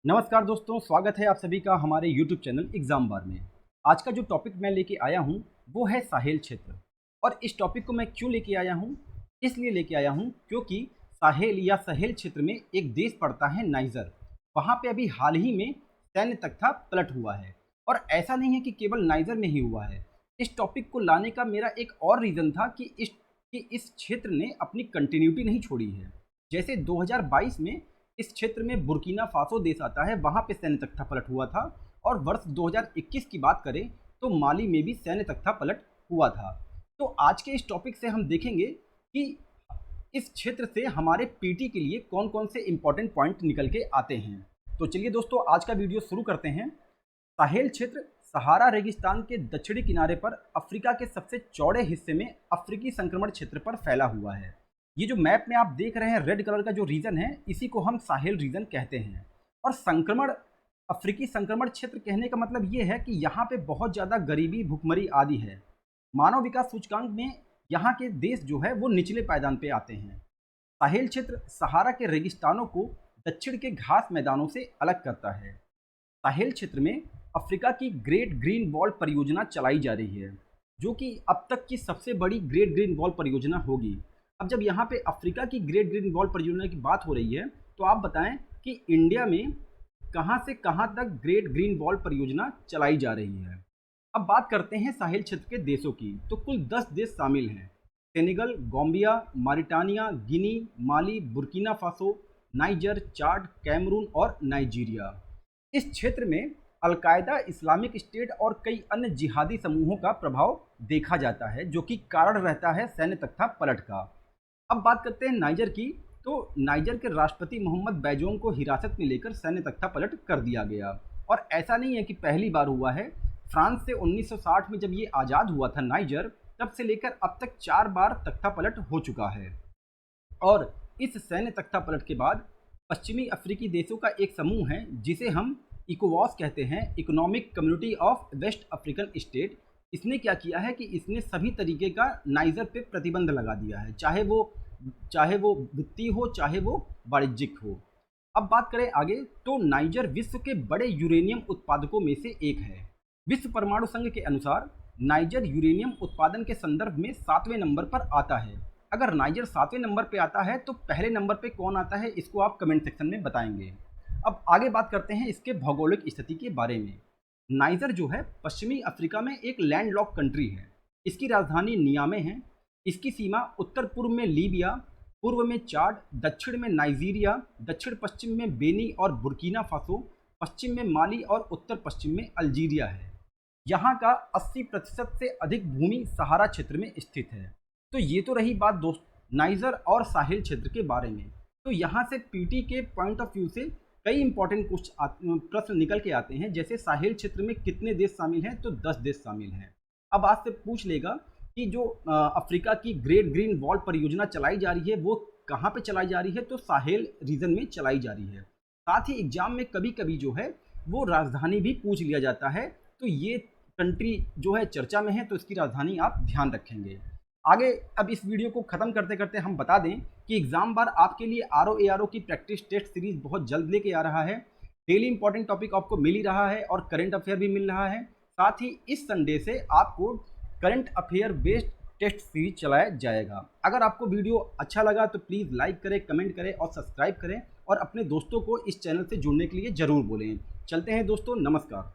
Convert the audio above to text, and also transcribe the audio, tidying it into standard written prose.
नमस्कार दोस्तों, स्वागत है आप सभी का हमारे YouTube चैनल एग्जाम बार में। आज का जो टॉपिक मैं लेके आया हूँ वो है साहेल क्षेत्र। और इस टॉपिक को मैं क्यों लेके आया हूँ? इसलिए लेके आया हूँ क्योंकि साहेल या सहेल क्षेत्र में एक देश पड़ता है नाइजर। वहाँ पे अभी हाल ही में सैन्य तख्ता पलट हुआ है। और ऐसा नहीं है कि केवल नाइजर में ही हुआ है। इस टॉपिक को लाने का मेरा एक और रीज़न था कि इस क्षेत्र ने अपनी कंटिन्यूटी नहीं छोड़ी है। जैसे 2022 में इस क्षेत्र में बुर्किना फासो देश आता है, वहाँ पे सैन्य तख्ता पलट हुआ था। और वर्ष 2021 की बात करें तो माली में भी सैन्य तख्ता पलट हुआ था। तो आज के इस टॉपिक से हम देखेंगे कि इस क्षेत्र से हमारे पीटी के लिए कौन कौन से इंपॉर्टेंट पॉइंट निकल के आते हैं। तो चलिए दोस्तों, आज का वीडियो शुरू करते हैं। साहेल क्षेत्र सहारा रेगिस्तान के दक्षिणी किनारे पर अफ्रीका के सबसे चौड़े हिस्से में अफ्रीकी संक्रमण क्षेत्र पर फैला हुआ है। ये जो मैप में आप देख रहे हैं रेड कलर का जो रीजन है, इसी को हम साहेल रीजन कहते हैं। और संक्रमण अफ्रीकी संक्रमण क्षेत्र कहने का मतलब ये है कि यहाँ पे बहुत ज़्यादा गरीबी, भुखमरी आदि है। मानव विकास सूचकांक में यहाँ के देश जो है वो निचले पायदान पे आते हैं। साहेल क्षेत्र सहारा के रेगिस्तानों को दक्षिण के घास मैदानों से अलग करता है। साहेल क्षेत्र में अफ्रीका की ग्रेट ग्रीन वॉल परियोजना चलाई जा रही है, जो कि अब तक की सबसे बड़ी ग्रेट ग्रीन वॉल परियोजना होगी। अब जब यहाँ पे अफ्रीका की ग्रेट ग्रीन वॉल परियोजना की बात हो रही है, तो आप बताएं कि इंडिया में कहाँ से कहाँ तक ग्रेट ग्रीन वॉल परियोजना चलाई जा रही है। अब बात करते हैं साहेल क्षेत्र के देशों की। तो कुल 10 देश शामिल हैं: सेनेगल, गोम्बिया, मारिटानिया, गिनी, माली, बुर्किना फासो, नाइजर, चाड, कैमरून और नाइजीरिया। इस क्षेत्र में अलकायदा, इस्लामिक स्टेट और कई अन्य जिहादी समूहों का प्रभाव देखा जाता है, जो कि कारण रहता है सैन्य तख्ता पलट का। अब बात करते हैं नाइजर की। तो नाइजर के राष्ट्रपति मोहम्मद बैजोम को हिरासत में लेकर सैन्य तख्ता पलट कर दिया गया। और ऐसा नहीं है कि पहली बार हुआ है। फ्रांस से 1960 में जब ये आज़ाद हुआ था नाइजर, तब से लेकर अब तक 4 बार तख्ता पलट हो चुका है। और इस सैन्य तख्ता पलट के बाद पश्चिमी अफ्रीकी देशों का एक समूह है जिसे हम इकोवास कहते हैं, economic community of West African state. इसने क्या किया है कि इसने सभी तरीके का नाइजर पे प्रतिबंध लगा दिया है, चाहे वो वित्तीय हो, चाहे वो वाणिज्यिक हो। अब बात करें आगे, तो नाइजर विश्व के बड़े यूरेनियम उत्पादकों में से एक है। विश्व परमाणु संघ के अनुसार नाइजर यूरेनियम उत्पादन के संदर्भ में 7वें नंबर पर आता है। अगर नाइजर 7वें नंबर पे आता है तो पहले नंबर पे कौन आता है, इसको आप कमेंट सेक्शन में बताएंगे। अब आगे बात करते हैं इसके भौगोलिक स्थिति के बारे में। नाइजर जो है पश्चिमी अफ्रीका में एक लैंडलॉक कंट्री है। इसकी राजधानी नियामे है। इसकी सीमा उत्तर पूर्व में लीबिया, पूर्व में चाड, दक्षिण में नाइजीरिया, दक्षिण पश्चिम में बेनी और बुर्किना फासो, पश्चिम में माली और उत्तर पश्चिम में अल्जीरिया है। यहाँ का 80% से अधिक भूमि सहारा क्षेत्र में स्थित है। तो ये तो रही बात दोस्त नाइजर और साहिल क्षेत्र के बारे में। तो यहाँ से पीटी के पॉइंट ऑफ व्यू से कई इंपॉर्टेंट कुछ प्रश्न निकल के आते हैं। जैसे साहिल क्षेत्र में कितने देश शामिल हैं, तो 10 देश शामिल हैं। अब आज से पूछ लेगा कि जो अफ्रीका की ग्रेट ग्रीन वॉल परियोजना चलाई जा रही है वो कहाँ पे चलाई जा रही है, तो साहेल रीजन में चलाई जा रही है। साथ ही एग्जाम में कभी कभी जो है वो राजधानी भी पूछ लिया जाता है। तो ये कंट्री जो है चर्चा में है, तो इसकी राजधानी आप ध्यान रखेंगे। आगे अब इस वीडियो को ख़त्म करते करते हम बता दें कि एग्जाम बार आपके लिए RO ARO की प्रैक्टिस टेस्ट सीरीज बहुत जल्द लेके आ रहा है। डेली इंपॉर्टेंट टॉपिक आपको मिल ही रहा है और करंट अफेयर भी मिल रहा है। साथ ही इस संडे से आपको current affair based test series चलाया जाएगा। अगर आपको वीडियो अच्छा लगा तो प्लीज़ लाइक करें, कमेंट करें और सब्सक्राइब करें। और अपने दोस्तों को इस चैनल से जुड़ने के लिए ज़रूर बोलें। चलते हैं दोस्तों, नमस्कार।